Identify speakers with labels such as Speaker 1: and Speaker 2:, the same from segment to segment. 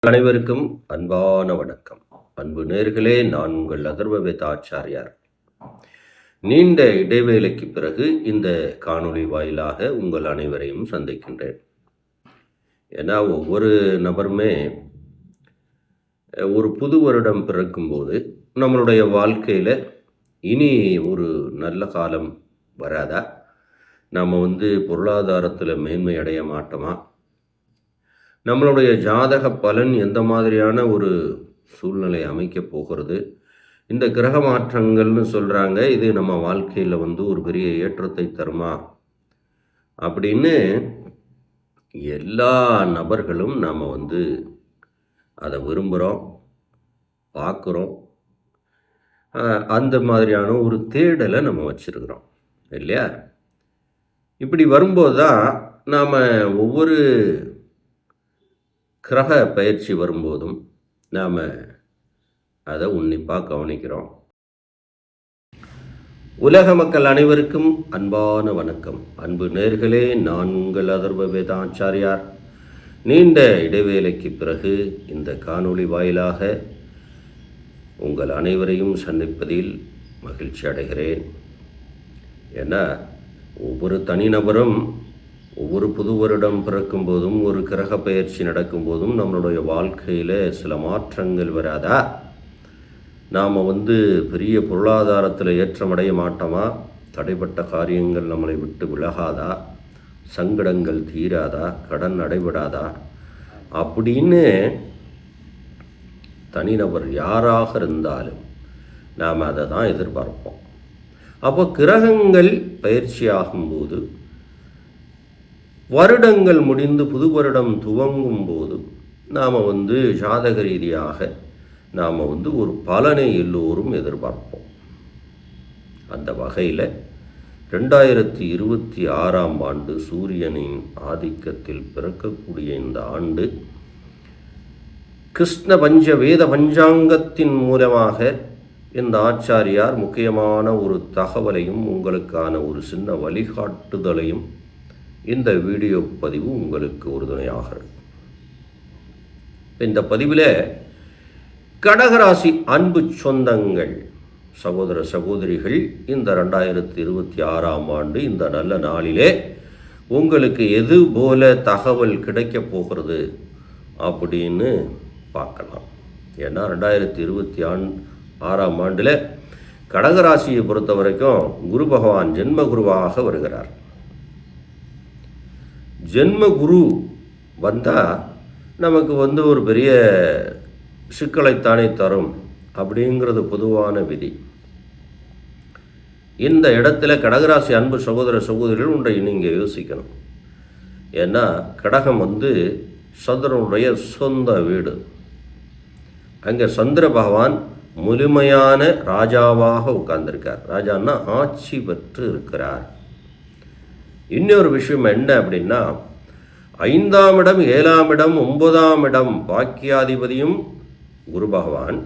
Speaker 1: அனைவருக்கும் அன்பான வணக்கம். அன்பு நேர்களே, நான் உங்கள் அதர்வ வேதாச்சாரியார். நீண்ட இடைவேளைக்கு பிறகு இந்த காணொளி வாயிலாக உங்கள் அனைவரையும் சந்திக்கின்றேன். ஏன்னா ஒவ்வொரு நபருமே ஒரு புது வருடம் பிறக்கும்போது நம்மளுடைய வாழ்க்கையில் இனி ஒரு நல்ல காலம் வராதா, நம்ம பொருளாதாரத்தில் மேன்மை அடைய மாட்டோமா, நம்மளுடைய ஜாதக பலன் எந்த மாதிரியான ஒரு சூழ்நிலை அமைக்கப் போகிறது, இந்த கிரக மாற்றங்கள்னு சொல்கிறாங்க, இது நம்ம வாழ்க்கையில் ஒரு பெரிய ஏற்றத்தை தருமா அப்படின்னு எல்லா நபர்களும் நாம் அதை விரும்புகிறோம், பார்க்குறோம். அந்த மாதிரியான ஒரு தேடலை நம்ம வச்சுருக்கிறோம் இல்லையா? இப்படி வரும்போது தான் நாம் ஒவ்வொரு கிரக பயிற்சி வரும்போதும் நாம் அதை உன்னிப்பாக கவனிக்கிறோம். உலக மக்கள் அனைவருக்கும் அன்பான வணக்கம். அன்பு நேர்களே, நான் உங்கள் அதர்வ வேதாச்சாரியார். நீண்ட இடைவேளைக்கு பிறகு இந்த காணொளி வாயிலாக உங்கள் அனைவரையும் சந்திப்பதில் மகிழ்ச்சி அடைகிறேன். ஏன்னா ஒவ்வொரு தனிநபரும் ஒவ்வொரு புது வருடம் பிறக்கும் போதும் ஒரு கிரக பயிற்சி நடக்கும்போதும் நம்மளுடைய வாழ்க்கையில் சில மாற்றங்கள் வராதா, நாம் பெரிய பொருளாதாரத்தில் ஏற்றமடைய மாட்டோமா, தடைப்பட்ட காரியங்கள் நம்மளை விட்டு விலகாதா, சங்கடங்கள் தீராதா, கடன் அடைபடாதா அப்படின்னு தனிநபர் யாராக இருந்தாலும் நாம் அதை தான் எதிர்பார்ப்போம். அப்போ கிரகங்கள் பயிற்சி ஆகும்போது, வருடங்கள் முடிந்து புது வருடம் துவங்கும் போது நாம் ஜாதக ரீதியாக நாம் ஒரு பலனை எல்லோரும் எதிர்பார்ப்போம். அந்த வகையில் 2026ஆம் ஆண்டு சூரியனின் ஆதிக்கத்தில் பிறக்கக்கூடிய இந்த ஆண்டு கிருஷ்ண பஞ்ச வேத பஞ்சாங்கத்தின் மூலமாக இந்த ஆச்சாரியார் முக்கியமான ஒரு தகவலையும் உங்களுக்கான ஒரு சின்ன வழிகாட்டுதலையும் இந்த வீடியோ பதிவு உங்களுக்கு உறுதுணையாக இருக்கும். இந்த பதிவில் கடகராசி அன்பு சொந்தங்கள், சகோதர சகோதரிகள், இந்த 2026ஆம் ஆண்டு இந்த நல்ல நாளிலே உங்களுக்கு எது போல தகவல் கிடைக்கப் போகிறது அப்படின்னு பார்க்கலாம். ஏன்னா 2026ஆம் ஆண்டில் கடகராசியை பொறுத்த வரைக்கும் குரு பகவான் ஜென்ம குருவாக வருகிறார். ஜென்ம குரு வந்தால் நமக்கு ஒரு பெரிய சிக்கலைத்தானே தரும் அப்படிங்கிறது பொதுவான விதி. இந்த இடத்துல கடகராசி அன்பு சகோதர சகோதரிகள் ஒன்றை நீங்கள் யோசிக்கணும். ஏன்னா கடகம் சந்திரனுடைய சொந்த வீடு. அங்கே சந்திர பகவான் முழுமையான ராஜாவாக உட்கார்ந்திருக்கார். ராஜான்னா ஆட்சி பெற்று இருக்கிறார். இன்னொரு விஷயம் என்ன அப்படின்னா, 5ஆம் இடம், 7ஆம் இடம், 9ஆம் இடம் பாக்கியாதிபதியும் குரு பகவான்,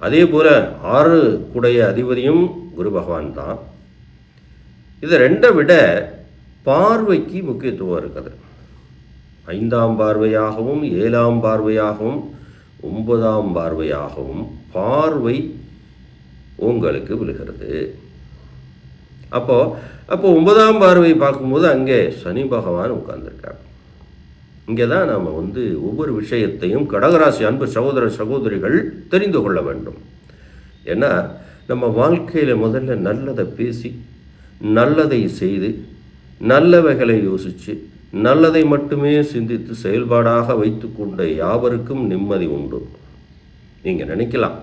Speaker 1: அதே போல் 6 கூடைய அதிபதியும் குரு பகவான் தான். இதை ரெண்டை விட பார்வைக்கு முக்கியத்துவம் இருக்குது. 5ஆம் பார்வையாகவும் 7ஆம் பார்வையாகவும் 9ஆம் பார்வையாகவும் பார்வை உங்களுக்கு விழுகிறது. அப்போ 9ஆம் பார்வை பார்க்கும்போது அங்கே சனி பகவான் உட்கார்ந்துருக்கார். இங்கே தான் நாம் ஒவ்வொரு விஷயத்தையும் கடகராசி அன்பு சகோதர சகோதரிகள் தெரிந்து கொள்ள வேண்டும். ஏன்னா நம்ம வாழ்க்கையில் முதல்ல நல்லதை பேசி, நல்லதை செய்து, நல்லவைகளை யோசித்து, நல்லதை மட்டுமே சிந்தித்து செயல்பாடாக வைத்து கொண்ட யாவருக்கும் நிம்மதி உண்டு. நீங்கள் நினைக்கலாம்,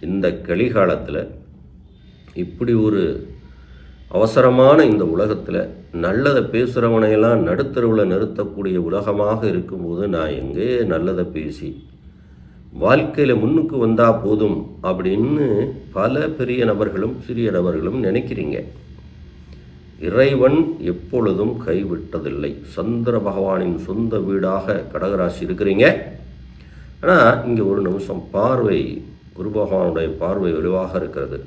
Speaker 1: இந்த கலிகாலத்தில் இப்படி ஒரு அவசரமான இந்த உலகத்தில் நல்லதை பேசுகிறவனையெல்லாம் நடுத்தருவில் நிறுத்தக்கூடிய உலகமாக இருக்கும்போது நான் எங்கே நல்லதை பேசி வாழ்க்கையில் முன்னுக்கு வந்தால் போதும் அப்படின்னு பல பெரிய நபர்களும் சிறிய நபர்களும் நினைக்கிறீங்க. இறைவன் எப்பொழுதும் கைவிட்டதில்லை. சந்திர பகவானின் சொந்த வீடாக கடகராசி இருக்கிறீங்க. ஆனால் இங்கே ஒரு நிமிஷம் பார்வை, குரு பகவானுடைய பார்வை வலுவாக இருக்கிறது.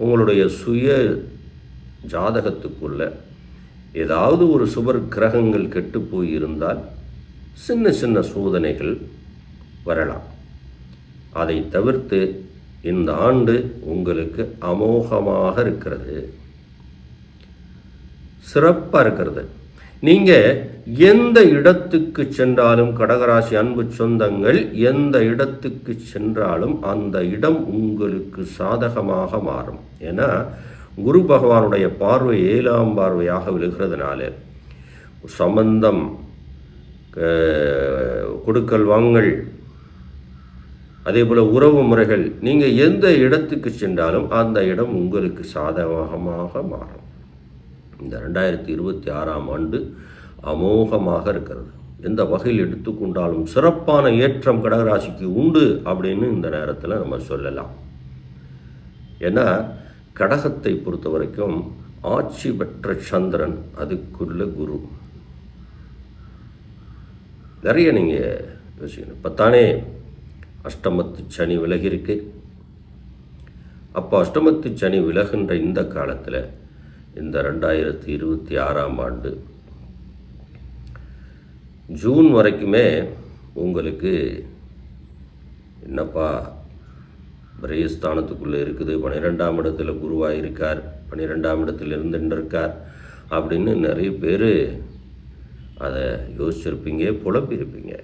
Speaker 1: உங்களுடைய சுய ஜாதகத்துக்குள்ள ஏதாவது ஒரு சுபர் கிரகங்கள் கெட்டு போயிருந்தால் சின்ன சின்ன சோதனைகள் வரலாம். அதை தவிர்த்து இந்த ஆண்டு உங்களுக்கு அமோகமாக இருக்கிறது, சிறப்பாக இருக்கிறது. நீங்கள் எந்த இடத்துக்கு சென்றாலும், கடகராசி அன்பு சொந்தங்கள் எந்த இடத்துக்கு சென்றாலும் அந்த இடம் உங்களுக்கு சாதகமாக மாறும். ஏன்னா குரு பகவானுடைய பார்வை 7ஆம் பார்வையாக விழுகிறதுனால சம்பந்தம், கொடுக்கல் வாங்கல், அதே போல் உறவு முறைகள், நீங்கள் எந்த இடத்துக்கு சென்றாலும் அந்த இடம் உங்களுக்கு சாதகமாக மாறும். இந்த 2026ஆம் ஆண்டு அமோகமாக இருக்கிறது. எந்த வகையில் எடுத்துக்கொண்டாலும் சிறப்பான ஏற்றம் கடகராசிக்கு உண்டு அப்படின்னு இந்த நேரத்தில் நம்ம சொல்லலாம். ஏன்னா கடகத்தை பொறுத்த வரைக்கும் ஆட்சி பெற்ற சந்திரன், அதுக்குள்ள குரு. நிறைய நீங்கள் யோசிக்கணும். இப்போ தானே அஷ்டமத்து சனி விலகிருக்கு. அப்போ அஷ்டமத்து சனி விலகின்ற இந்த காலத்தில், இந்த 2026ஆம் ஆண்டு ஜூன் வரைக்குமே உங்களுக்கு என்னப்பா பிரயஸ்தானத்துக்குள்ளே இருக்குது, 12ஆம் இடத்துல குருவாக இருக்கார், 12ஆம் இடத்துல இருந்துருக்கார் அப்படின்னு நிறைய பேர் அதை யோசிச்சிருப்பீங்க, புலப்பியிருப்பீங்க.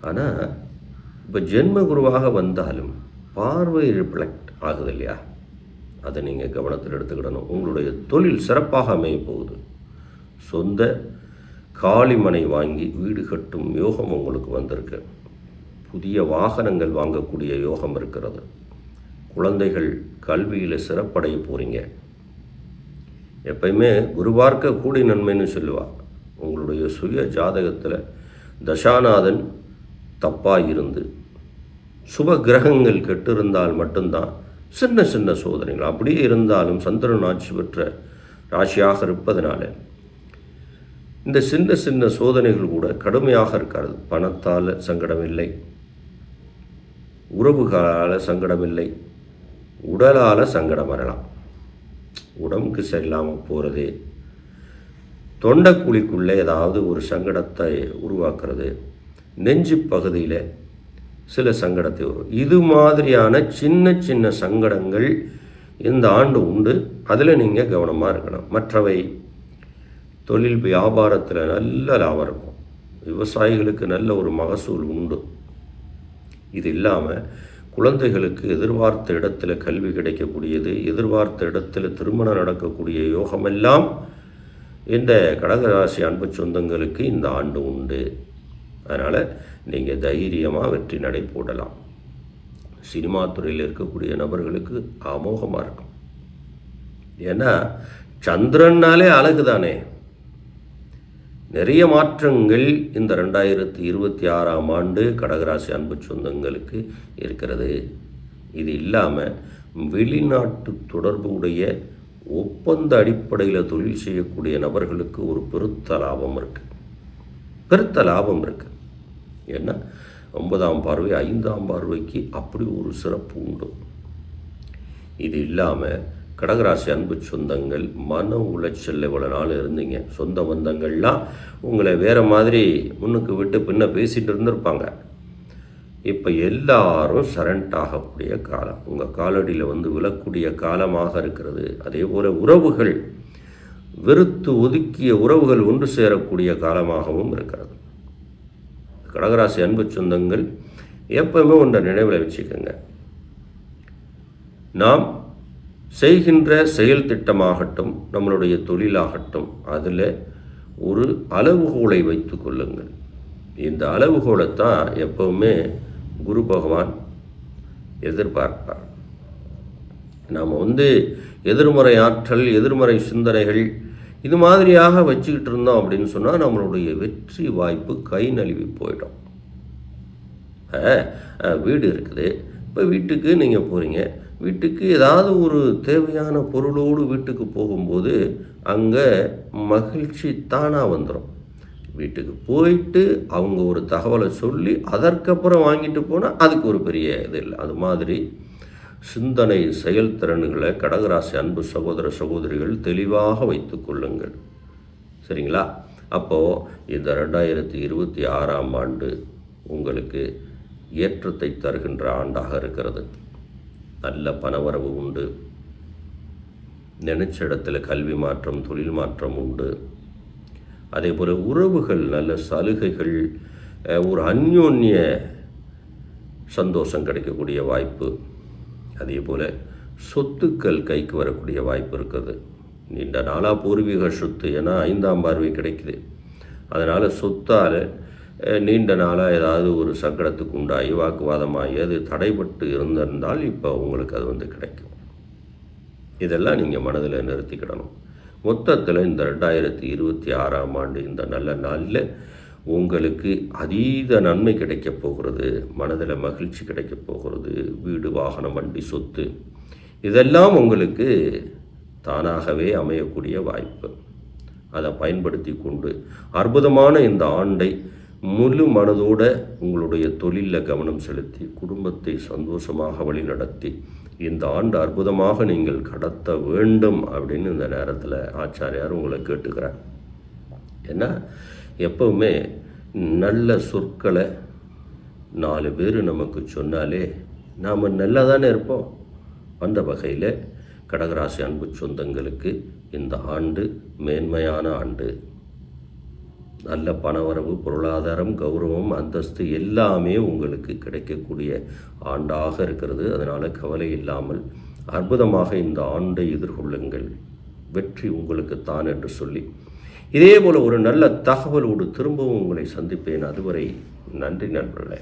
Speaker 1: ஆனால் இப்போ ஜென்ம குருவாக வந்தாலும் பார்வை ரிஃப்ளெக்ட் ஆகுது இல்லையா, அதை நீங்கள் கவனத்தில் எடுத்துக்கிடணும். உங்களுடைய தொழில் சிறப்பாக அமைய போகுது. சொந்த காலிமனை வாங்கி வீடு கட்டும் யோகம் உங்களுக்கு வந்திருக்கு. புதிய வாகனங்கள் வாங்கக்கூடிய யோகம் இருக்கிறது. குழந்தைகள் கல்வியில் சிறப்படைய போகிறீங்க. எப்பயுமே குருவார்க்க கூடி நன்மைன்னு சொல்லுவா. உங்களுடைய சுய ஜாதகத்தில் தசாநாதன் தப்பாக இருந்து சுப கிரகங்கள் கெட்டிருந்தால் மட்டும்தான் சின்ன சின்ன சோதனைகள், அப்படியே இருந்தாலும் சந்திரன் ஆட்சி பெற்ற ராசியாக இருப்பதனால இந்த சின்ன சின்ன சோதனைகள் கூட கடுமையாக இருக்காது. பணத்தால் சங்கடமில்லை, உறவுகளால் சங்கடமில்லை, உடலால் சங்கடம் வரலாம். உடம்புக்கு சரியில்லாமல் போகிறது, தொண்டைக்குழிக்குள்ளே ஏதாவது ஒரு சங்கடத்தை உருவாக்குறது, நெஞ்சு பகுதியில் சில சங்கடத்தை வரும். இது மாதிரியான சின்ன சின்ன சங்கடங்கள் இந்த ஆண்டு உண்டு. அதில் நீங்கள் கவனமாக இருக்கணும். மற்றவை தொழில் வியாபாரத்தில் நல்ல லாபம் இருக்கும். விவசாயிகளுக்கு நல்ல ஒரு மகசூல் உண்டு. இது இல்லாமல் குழந்தைகளுக்கு எதிர்பார்த்த இடத்துல கல்வி கிடைக்கக்கூடியது, எதிர்பார்த்த இடத்துல திருமணம் நடக்கக்கூடிய யோகமெல்லாம் இந்த கடகராசி அன்பு சொந்தங்களுக்கு இந்த ஆண்டு உண்டு. அதனால் நீங்கள் தைரியமாக வெற்றி நடை போடலாம். சினிமா துறையில் இருக்கக்கூடிய நபர்களுக்கு அமோகமாக இருக்கும். ஏன்னா சந்திரனாலே அழகு தானே. நிறைய மாற்றங்கள் இந்த 2026ஆம் ஆண்டு கடகராசி அன்பு சொந்தங்களுக்கு இருக்கிறது. இது இல்லாமல் வெளிநாட்டு தொடர்பு உடைய ஒப்பந்த அடிப்படையில் தொழில் செய்யக்கூடிய நபர்களுக்கு ஒரு பெருத்த லாபம் இருக்குது. ஏன்னா 9ஆம் பார்வை 5ஆம் பார்வைக்கு அப்படி ஒரு சிறப்பு உண்டு. இது இல்லாமல் கடகராசி அன்பு சொந்தங்கள் மன உளைச்சல் எவ்வளோ நாள் இருந்தீங்க. சொந்த பந்தங்கள்லாம் உங்களை வேறு மாதிரி முன்னுக்கு விட்டு பின்ன பேசிகிட்டு இருந்திருப்பாங்க. இப்போ எல்லாரும் சரண்ட் ஆகக்கூடிய காலம், உங்கள் காலடியில் வந்து விழக்கூடிய காலமாக இருக்கிறது. அதே போல் உறவுகள், வெறுத்து ஒதுக்கிய உறவுகள் ஒன்று சேரக்கூடிய காலமாகவும் இருக்கிறது. கடகராசி அன்பு சொந்தங்கள் எப்பவுமே ஒன்றை நினைவில் வச்சுக்கோங்க. நாம் செய்கின்ற செயல் திட்டமாகட்டும், நம்மளுடைய தொழிலாகட்டும், அதில் ஒரு அளவுகோலை வைத்து கொள்ளுங்கள். இந்த அளவுகோலைத்தான் எப்பவுமே குரு பகவான் எதிர்பார்ப்பார். நாம் எதிர்மறை ஆற்றல், எதிர்மறை சிந்தனைகள் இது மாதிரியாக வச்சுக்கிட்டு இருந்தோம் அப்படின்னு சொன்னால் நம்மளுடைய வெற்றி வாய்ப்பு கை நழுவி போயிடும். வீடு இருக்குது, இப்போ வீட்டுக்கு நீங்கள் போகிறீங்க. வீட்டுக்கு ஏதாவது ஒரு தேவையான பொருளோடு வீட்டுக்கு போகும்போது அங்கே மகிழ்ச்சி தானாக வந்துடும். வீட்டுக்கு போயிட்டு அவங்க ஒரு தகவலை சொல்லி அதற்கப்புறம் வாங்கிட்டு போனால் அதுக்கு ஒரு பெரிய இது இல்லை. அது மாதிரி சிந்தனை செயல்திறன்களை கடகராசி அன்பு சகோதர சகோதரிகள் தெளிவாக வைத்து கொள்ளுங்கள். சரிங்களா? அப்போது இந்த 2026ஆம் ஆண்டு உங்களுக்கு ஏற்றத்தை தருகின்ற ஆண்டாக இருக்கிறது. நல்ல பணவரவு உண்டு. நினைச்ச இடத்துல கல்வி மாற்றம், தொழில் மாற்றம் உண்டு. அதே போல் உறவுகள், நல்ல சலுகைகள், ஒரு அந்யோன்ய சந்தோஷம் கிடைக்கக்கூடிய வாய்ப்பு. அதே போல் சொத்துக்கள் கைக்கு வரக்கூடிய வாய்ப்பு இருக்குது. நீண்ட நாளாக பூர்வீக சொத்து, ஏன்னா 5ஆம் பார்வை கிடைக்குது. அதனால் சொத்தால் நீண்ட நாளாக ஏதாவது ஒரு சங்கடத்துக்கு உண்டாகி வாக்குவாதமாகி அது தடைப்பட்டு இருந்திருந்தால் இப்போ உங்களுக்கு அது கிடைக்கும். இதெல்லாம் நீங்கள் மனதில் நிறுத்திக்கிடணும். மொத்தத்தில் இந்த 2026ஆம் ஆண்டு இந்த நல்ல நாளில் உங்களுக்கு அதீத நன்மை கிடைக்கப் போகிறது. மனதில் மகிழ்ச்சி கிடைக்கப் போகிறது. வீடு, வாகனம், வண்டி, சொத்து இதெல்லாம் உங்களுக்கு தானாகவே அமையக்கூடிய வாய்ப்பு. அதை பயன்படுத்தி கொண்டு அற்புதமான இந்த ஆண்டை முழு மனதோடு உங்களுடைய தொழிலில் கவனம் செலுத்தி குடும்பத்தை சந்தோஷமாக வழிநடத்தி இந்த ஆண்டு அற்புதமாக நீங்கள் கடத்த வேண்டும் அப்படின்னு இந்த நேரத்தில் ஆச்சாரியார் உங்களை கேட்டுக்கிறார். ஏன்னா எப்பவுமே நல்ல சொற்களை 4 பேர் நமக்கு சொன்னாலே நாம் நல்லா தானே இருப்போம். அந்த வகையில் கடகராசி அன்பு சொந்தங்களுக்கு இந்த ஆண்டு மேன்மையான ஆண்டு. நல்ல பணவரவு, பொருளாதாரம், கௌரவம், அந்தஸ்து எல்லாமே உங்களுக்கு கிடைக்கக்கூடிய ஆண்டாக இருக்கிறது. அதனால் கவலை இல்லாமல் அற்புதமாக இந்த ஆண்டை எதிர்கொள்ளுங்கள். வெற்றி உங்களுக்கு தான் என்று சொல்லி இதே போல் ஒரு நல்ல தகவலோடு திரும்பவும் உங்களை சந்திப்பேன். அதுவரை நன்றி நண்பர்களே.